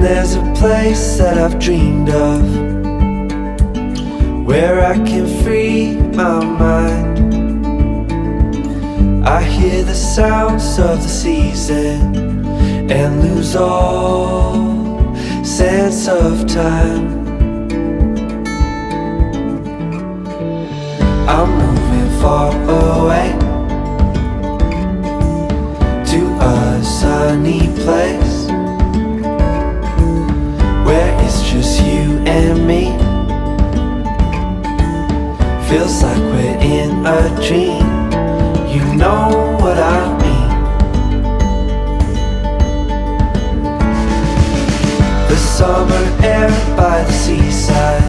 there's a place that I've dreamed of, where I can free my mind. I hear the sounds of the season and lose all sense of time. I'm moving far away to a sunny place where it's just you and me. Feels like we're in a dream. You know what I mean. The summer air by the seaside,